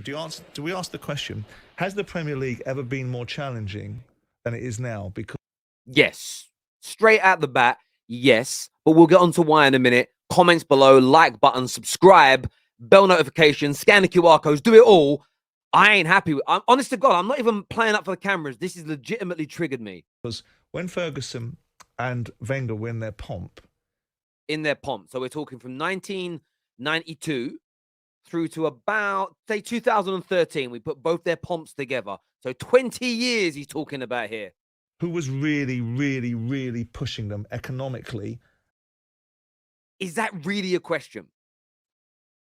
question. Do we ask the question, has the Premier League ever been more challenging than it is now? Because yes, straight out the bat, yes. But we'll get on to why in a minute. Comments below, like button, subscribe, bell notifications, scan the QR codes, do it all. I ain't happy with. I'm honest to God, I'm not even playing up for the cameras. This has legitimately triggered me. Because when Ferguson and Wenger win their pomp, so we're talking from 1992 through to about, say, 2013. We put both their pomps together. So 20 years he's talking about here. who was really, really, really pushing them economically? Is that really a question?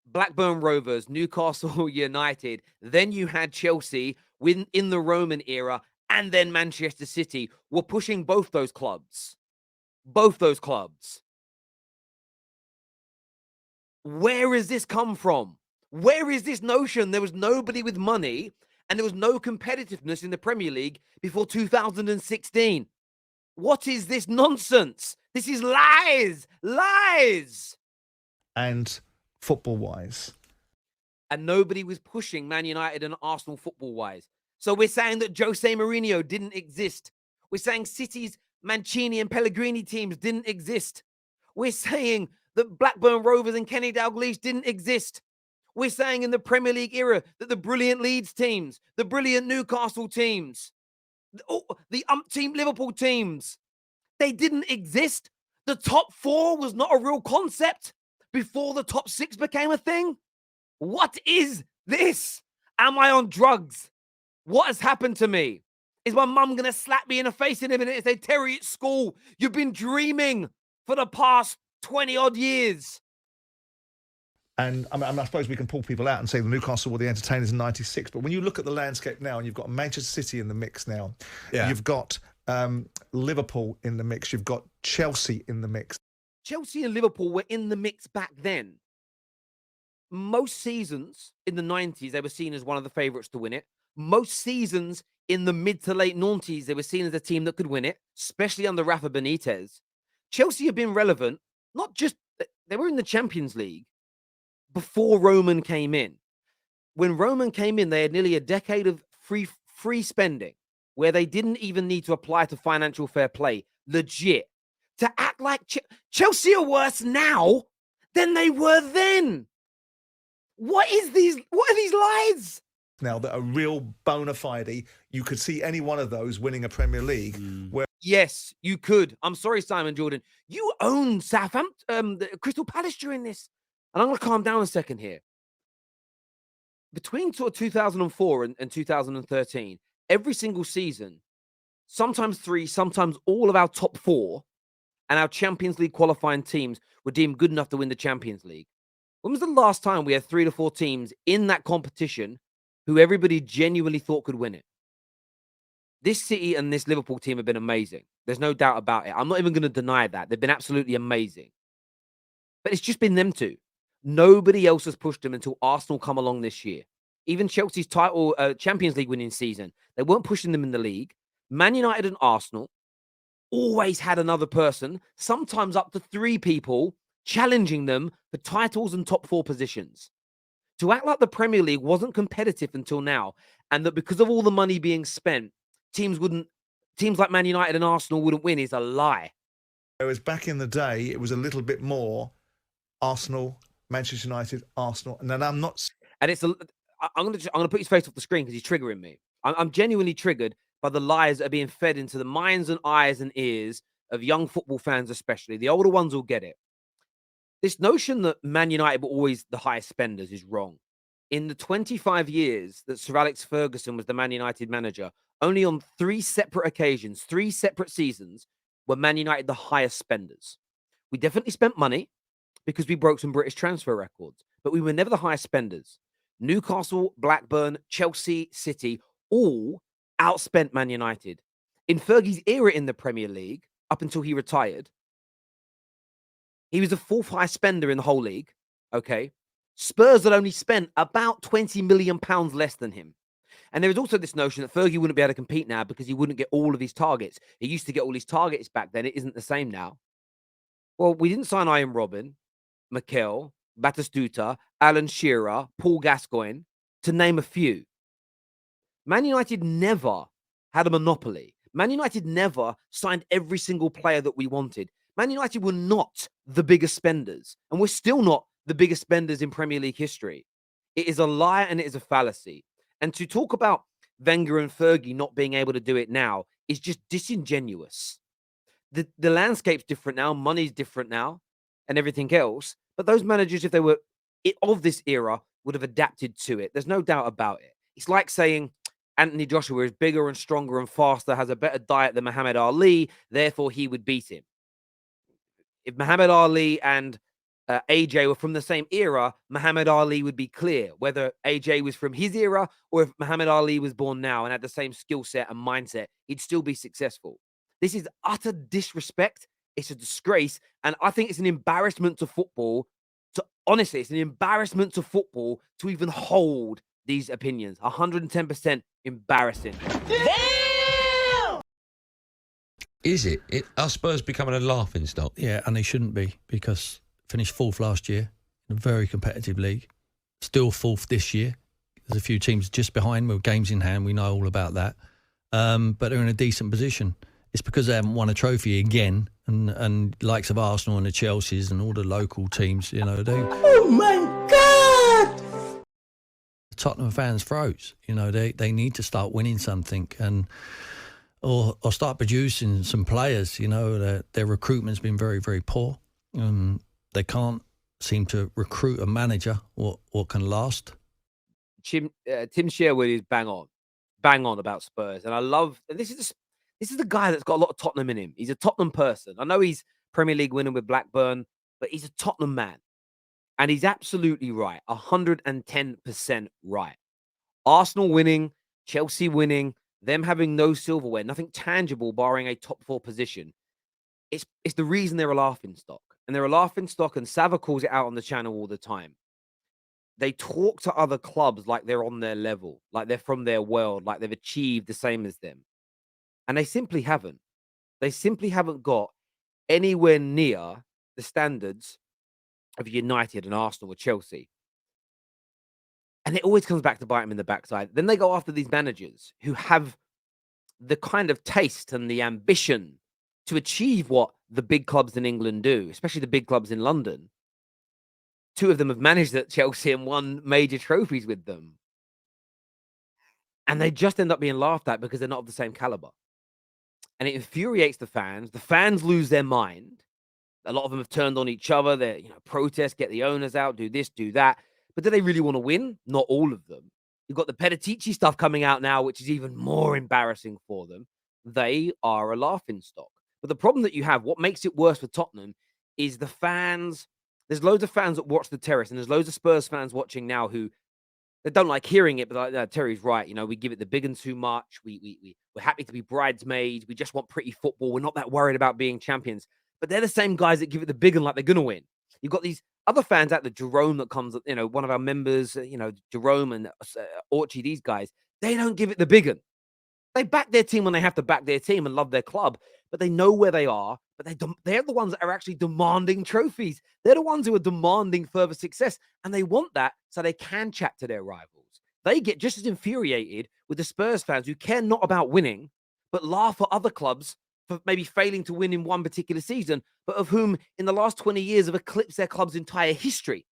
Blackburn Rovers, Newcastle United. Then you had Chelsea in the Roman era, and then Manchester City were pushing both those clubs. Both those clubs. Where has this come from? Where is this notion there was nobody with money and there was no competitiveness in the Premier League before 2016? What is this nonsense? This is lies. Lies. And football-wise. And nobody was pushing Man United and Arsenal football-wise. So we're saying that Jose Mourinho didn't exist. We're saying City's Mancini and Pellegrini teams didn't exist. We're saying that Blackburn Rovers and Kenny Dalglish didn't exist. We're saying in the Premier League era that the brilliant Leeds teams, the brilliant Newcastle teams, the umpteen Liverpool teams, they didn't exist. The top four was not a real concept before the top six became a thing. What is this? Am I on drugs? What has happened to me? Is my mum going to slap me in the face in a minute and say, Terry, at school, you've been dreaming for the past 20 odd years. And I suppose we can pull people out and say the Newcastle were the entertainers in '96. But when you look at the landscape now, and you've got Manchester City in the mix now, you've got Liverpool in the mix, you've got Chelsea in the mix. Chelsea and Liverpool were in the mix back then. Most seasons in the 90s, they were seen as one of the favourites to win it. Most seasons in the mid to late 90s, they were seen as a team that could win it, especially under Rafa Benitez. Chelsea have been relevant, not just, they were in the Champions League before Roman came in. When Roman came in, they had nearly a decade of free spending where they didn't even need to apply to financial fair play. Legit. To act like Chelsea are worse now than they were then. What are these lies? Now that are real bona fide, you could see any one of those winning a Premier League. Yes, you could. I'm sorry, Simon Jordan. You own Southampton, Crystal Palace during this. And I'm going to calm down a second here. Between 2004 and 2013, every single season, sometimes three, sometimes all of our top four and our Champions League qualifying teams were deemed good enough to win the Champions League. When was the last time we had 3 to 4 teams in that competition who everybody genuinely thought could win it? This City and this Liverpool team have been amazing. There's no doubt about it. I'm not even going to deny that. They've been absolutely amazing. But it's just been them two. Nobody else has pushed them until Arsenal come along this year. Even Chelsea's title Champions League winning season, they weren't pushing them in the league. Man United and Arsenal always had another person, sometimes up to 3 people, challenging them for titles and top 4 positions. To act like the Premier League wasn't competitive until now, and that because of all the money being spent, teams like Man United and Arsenal wouldn't win is a lie. Whereas back in the day, it was a little bit more Arsenal, Manchester United, Arsenal. And then I'm not. And I'm gonna put his face off the screen because he's triggering me. I'm genuinely triggered by the lies that are being fed into the minds and eyes and ears of young football fans, especially. The older ones will get it. This notion that Man United were always the highest spenders is wrong. In the 25 years that Sir Alex Ferguson was the Man United manager, only on 3 separate occasions, 3 separate seasons, were Man United the highest spenders. We definitely spent money because we broke some British transfer records, but we were never the highest spenders. Newcastle, Blackburn, Chelsea, City, all outspent Man United. In Fergie's era in the Premier League, up until he retired, he was the 4th highest spender in the whole league. Okay. Spurs had only spent about £20 million less than him. And there is also this notion that Fergie wouldn't be able to compete now because he wouldn't get all of his targets. He used to get all his targets back then. It isn't the same now. Well, we didn't sign Ian Robin, Mikel, Batistuta, Alan Shearer, Paul Gascoigne. to name a few. Man United never had a monopoly. Man United never signed every single player that we wanted. Man United were not the biggest spenders, and we're still not the biggest spenders in Premier League history. It is a lie and it is a fallacy. And to talk about Wenger and Fergie not being able to do it now is just disingenuous. The landscape's different now, money's different now, and everything else. But those managers, if they were of this era, would have adapted to it. There's no doubt about it. It's like saying Anthony Joshua is bigger and stronger and faster, has a better diet than Muhammad Ali, therefore he would beat him. If Muhammad Ali and AJ were from the same era, Muhammad Ali would be clear. Whether AJ was from his era or if Muhammad Ali was born now and had the same skill set and mindset, he'd still be successful. This is utter disrespect. It's a disgrace. And I think it's an embarrassment to football. Honestly, it's an embarrassment to football to even hold these opinions. 110% embarrassing. Damn! Is it? Are Spurs becoming a laughing stock? Yeah, and they shouldn't be, because finished fourth last year in a very competitive league. Still fourth this year. There's a few teams just behind with games in hand. We know all about that. But they're in a decent position. It's because they haven't won a trophy again, and likes of Arsenal and the Chelseas and all the local teams, you know, they... Oh, my God! Tottenham fans froze. You know, they need to start winning something and or start producing some players. You know, their recruitment's been very, very poor. They can't seem to recruit a manager what can last. Tim Sherwood is bang on about Spurs, and I love. And this is the guy that's got a lot of Tottenham in him. He's a Tottenham person. I know he's Premier League winner with Blackburn, but he's a Tottenham man. And he's absolutely right. 110% right. Arsenal winning, Chelsea winning, them having no silverware, nothing tangible barring a top 4 position. It's the reason they're a laughing stock. And they're a laughing stock, and Sava calls it out on the channel all the time. They talk to other clubs like they're on their level, like they're from their world, like they've achieved the same as them. And they simply haven't. They simply haven't got anywhere near the standards of United and Arsenal or Chelsea. And it always comes back to bite them in the backside. Then they go after these managers who have the kind of taste and the ambition to achieve what the big clubs in England do, especially the big clubs in London. 2 of them have managed at Chelsea and won major trophies with them. And they just end up being laughed at because they're not of the same caliber. And it infuriates the fans. The fans lose their mind. A lot of them have turned on each other. They, protest, get the owners out, do this, do that. But do they really want to win? Not all of them. You've got the Petitici stuff coming out now, which is even more embarrassing for them. They are a laughing stock. But the problem that you have, what makes it worse for Tottenham, is the fans. There's loads of fans that watch the Terrace, and there's loads of Spurs fans watching now who they don't like hearing it, but like, no, Terry's right. We give it the big and too much. We're happy to be bridesmaids. We just want pretty football. We're not that worried about being champions. But they're the same guys that give it the big and like they're going to win. You've got these other fans out there, Jerome that comes, one of our members, Jerome and Orchie, these guys, they don't give it the big one. They back their team when they have to back their team and love their club, but they know where they are, but they're the ones that are actually demanding trophies. They're the ones who are demanding further success, and they want that so they can chat to their rivals. They get just as infuriated with the Spurs fans who care not about winning, but laugh at other clubs for maybe failing to win in one particular season, but of whom in the last 20 years have eclipsed their club's entire history.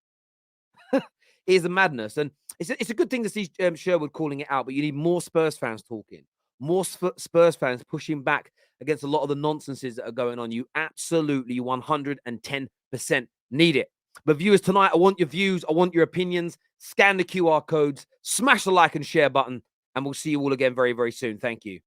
It is a madness. And it's a good thing to see Sherwood calling it out, but you need more Spurs fans talking, more Spurs fans pushing back against a lot of the nonsenses that are going on. You absolutely 110% need it. But viewers, tonight, I want your views. I want your opinions. Scan the QR codes, smash the like and share button, and we'll see you all again very, very soon. Thank you.